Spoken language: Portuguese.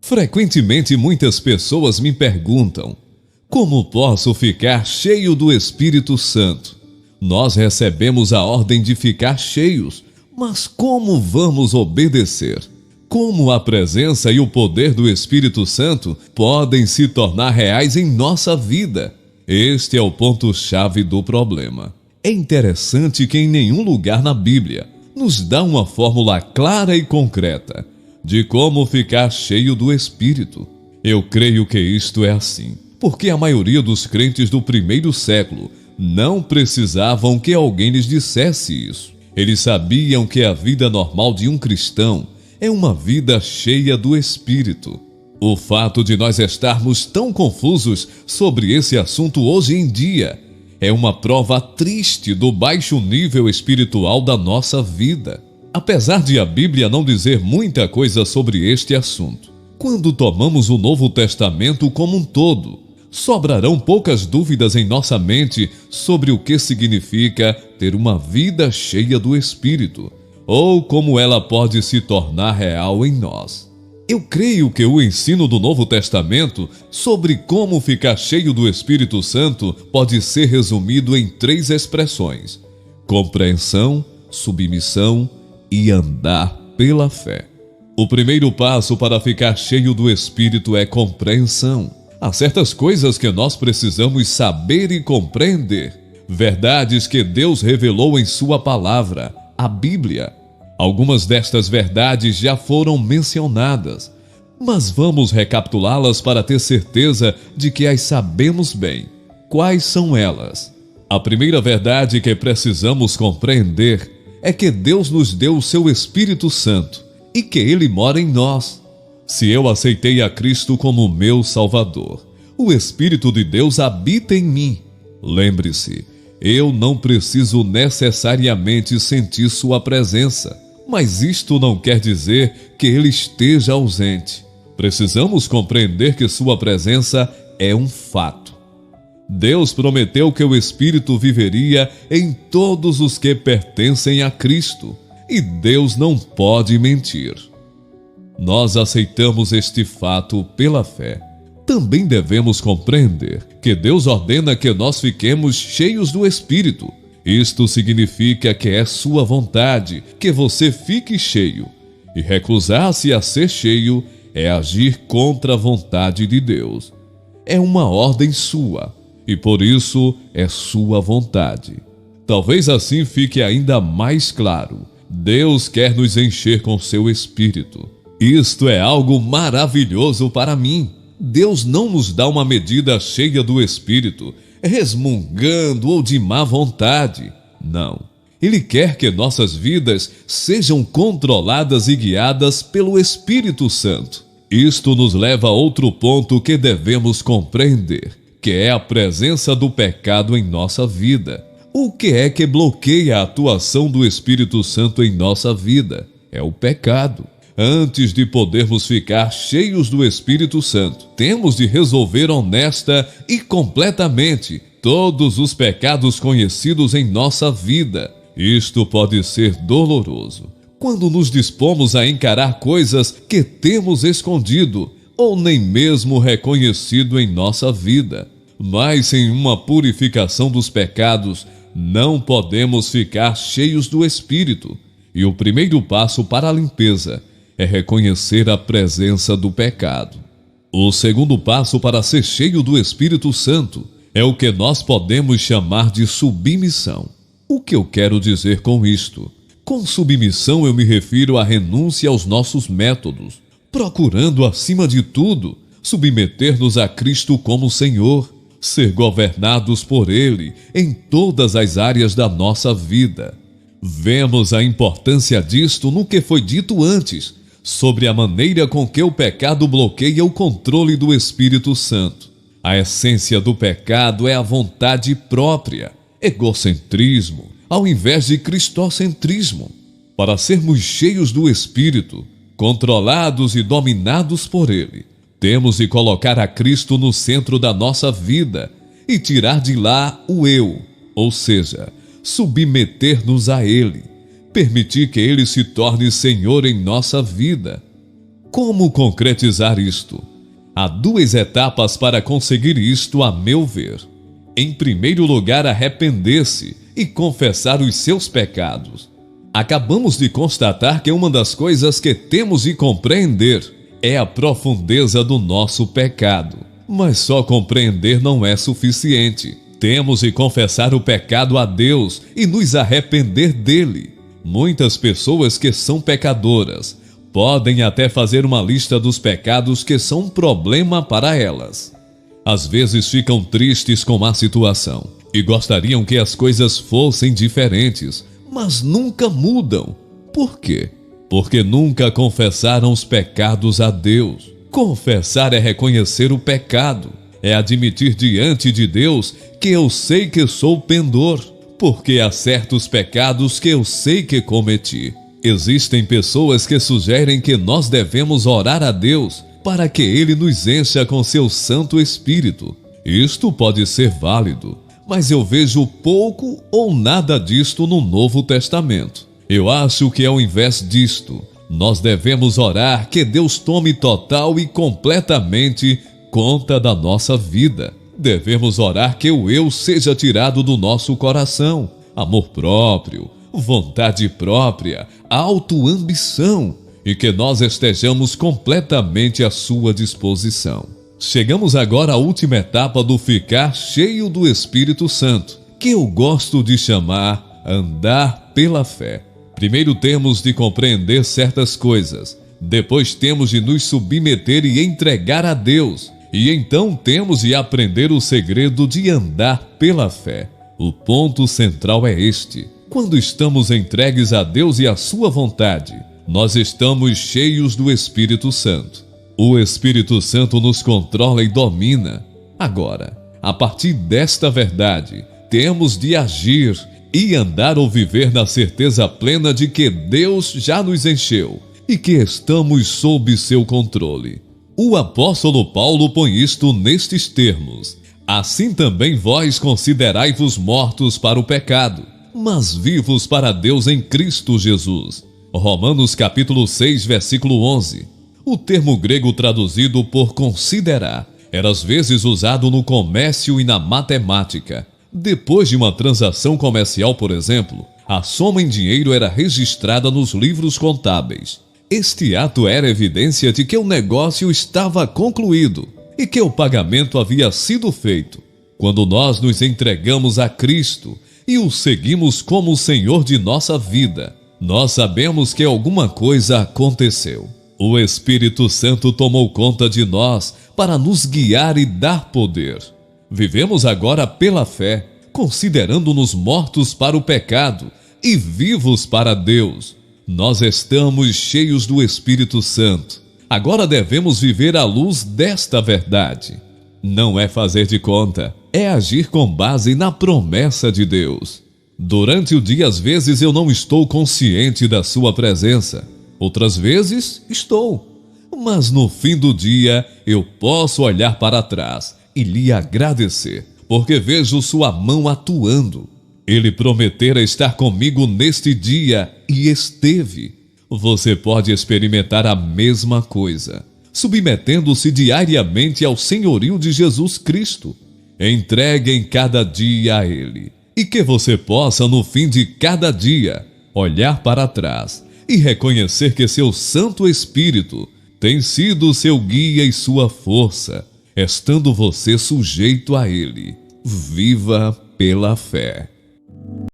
Frequentemente muitas pessoas me perguntam: como posso ficar cheio do Espírito Santo? Nós recebemos a ordem de ficar cheios, mas como vamos obedecer? Como a presença e o poder do Espírito Santo podem se tornar reais em nossa vida? Este é o ponto-chave do problema. É interessante que em nenhum lugar na Bíblia nos dá uma fórmula clara e concreta de como ficar cheio do Espírito. Eu creio que isto é assim, porque a maioria dos crentes do primeiro século não precisavam que alguém lhes dissesse isso. Eles sabiam que a vida normal de um cristão é uma vida cheia do Espírito. O fato de nós estarmos tão confusos sobre esse assunto hoje em dia é uma prova triste do baixo nível espiritual da nossa vida. Apesar de a Bíblia não dizer muita coisa sobre este assunto, quando tomamos o Novo Testamento como um todo, sobrarão poucas dúvidas em nossa mente sobre o que significa ter uma vida cheia do Espírito, ou como ela pode se tornar real em nós. Eu creio que o ensino do Novo Testamento sobre como ficar cheio do Espírito Santo pode ser resumido em 3 expressões: compreensão, submissão e andar pela fé. O primeiro passo para ficar cheio do Espírito é compreensão. Há certas coisas que nós precisamos saber e compreender, verdades que Deus revelou em sua palavra, a Bíblia. Algumas destas verdades já foram mencionadas, mas vamos recapitulá-las para ter certeza de que as sabemos bem. Quais são elas? A primeira verdade que precisamos compreender é que Deus nos deu o seu Espírito Santo e que Ele mora em nós. Se eu aceitei a Cristo como meu Salvador, o Espírito de Deus habita em mim. Lembre-se, eu não preciso necessariamente sentir sua presença, mas isto não quer dizer que Ele esteja ausente. Precisamos compreender que sua presença é um fato. Deus prometeu que o Espírito viveria em todos os que pertencem a Cristo, e Deus não pode mentir. Nós aceitamos este fato pela fé. Também devemos compreender que Deus ordena que nós fiquemos cheios do Espírito. Isto significa que é sua vontade que você fique cheio, e recusar-se a ser cheio é agir contra a vontade de Deus. É uma ordem sua, e por isso é sua vontade. Talvez assim fique ainda mais claro: Deus quer nos encher com seu Espírito. Isto é algo maravilhoso para mim. Deus não nos dá uma medida cheia do Espírito, resmungando ou de má vontade. Não. Ele quer que nossas vidas sejam controladas e guiadas pelo Espírito Santo. Isto nos leva a outro ponto que devemos compreender, que é a presença do pecado em nossa vida. O que é que bloqueia a atuação do Espírito Santo em nossa vida? É o pecado. Antes de podermos ficar cheios do Espírito Santo, temos de resolver honesta e completamente todos os pecados conhecidos em nossa vida. Isto pode ser doloroso quando nos dispomos a encarar coisas que temos escondido ou nem mesmo reconhecido em nossa vida. Mas sem uma purificação dos pecados, não podemos ficar cheios do Espírito. E o primeiro passo para a limpeza é reconhecer a presença do pecado. O segundo passo para ser cheio do Espírito Santo é o que nós podemos chamar de submissão. O que eu quero dizer com isto? Com submissão eu me refiro à renúncia aos nossos métodos, procurando, acima de tudo, submeter-nos a Cristo como Senhor, ser governados por Ele em todas as áreas da nossa vida. Vemos a importância disto no que foi dito antes, sobre a maneira com que o pecado bloqueia o controle do Espírito Santo. A essência do pecado é a vontade própria, egocentrismo, ao invés de cristocentrismo. Para sermos cheios do Espírito, controlados e dominados por Ele, temos de colocar a Cristo no centro da nossa vida e tirar de lá o eu, ou seja, submeter-nos a Ele, permitir que Ele se torne Senhor em nossa vida. Como concretizar isto? Há duas etapas para conseguir isto, a meu ver. Em primeiro lugar, arrepender-se e confessar os seus pecados. Acabamos de constatar que uma das coisas que temos de compreender é a profundeza do nosso pecado. Mas só compreender não é suficiente. Temos de confessar o pecado a Deus e nos arrepender dele. Muitas pessoas que são pecadoras podem até fazer uma lista dos pecados que são um problema para elas. Às vezes ficam tristes com a situação e gostariam que as coisas fossem diferentes, mas nunca mudam. Por quê? Porque nunca confessaram os pecados a Deus. Confessar é reconhecer o pecado, é admitir diante de Deus que eu sei que sou pendor, porque há certos pecados que eu sei que cometi. Existem pessoas que sugerem que nós devemos orar a Deus para que Ele nos encha com seu Santo Espírito. Isto pode ser válido, mas eu vejo pouco ou nada disto no Novo Testamento. Eu acho que ao invés disto, nós devemos orar que Deus tome total e completamente conta da nossa vida. Devemos orar que o eu seja tirado do nosso coração, amor próprio, vontade própria, autoambição, e que nós estejamos completamente à sua disposição. Chegamos agora à última etapa do ficar cheio do Espírito Santo, que eu gosto de chamar andar pela fé. Primeiro temos de compreender certas coisas, depois temos de nos submeter e entregar a Deus, e então temos de aprender o segredo de andar pela fé. O ponto central é este: quando estamos entregues a Deus e à sua vontade, nós estamos cheios do Espírito Santo. O Espírito Santo nos controla e domina. Agora, a partir desta verdade, temos de agir e andar ou viver na certeza plena de que Deus já nos encheu e que estamos sob seu controle. O apóstolo Paulo põe isto nestes termos: assim também vós considerai-vos mortos para o pecado, mas vivos para Deus em Cristo Jesus. Romanos capítulo 6, versículo 11. O termo grego traduzido por considerar era às vezes usado no comércio e na matemática. Depois de uma transação comercial, por exemplo, a soma em dinheiro era registrada nos livros contábeis. Este ato era evidência de que o negócio estava concluído e que o pagamento havia sido feito. Quando nós nos entregamos a Cristo e o seguimos como o Senhor de nossa vida, nós sabemos que alguma coisa aconteceu. O Espírito Santo tomou conta de nós para nos guiar e dar poder. Vivemos agora pela fé, considerando-nos mortos para o pecado e vivos para Deus. Nós estamos cheios do Espírito Santo. Agora devemos viver à luz desta verdade. Não é fazer de conta, é agir com base na promessa de Deus. Durante o dia, às vezes, eu não estou consciente da sua presença. Outras vezes, estou. Mas no fim do dia, eu posso olhar para trás e lhe agradecer, porque vejo sua mão atuando. Ele prometera estar comigo neste dia e esteve. Você pode experimentar a mesma coisa, submetendo-se diariamente ao senhorio de Jesus Cristo. Entregue em cada dia a Ele, e que você possa, no fim de cada dia, olhar para trás e reconhecer que seu Santo Espírito tem sido seu guia e sua força, estando você sujeito a Ele. Viva pela fé.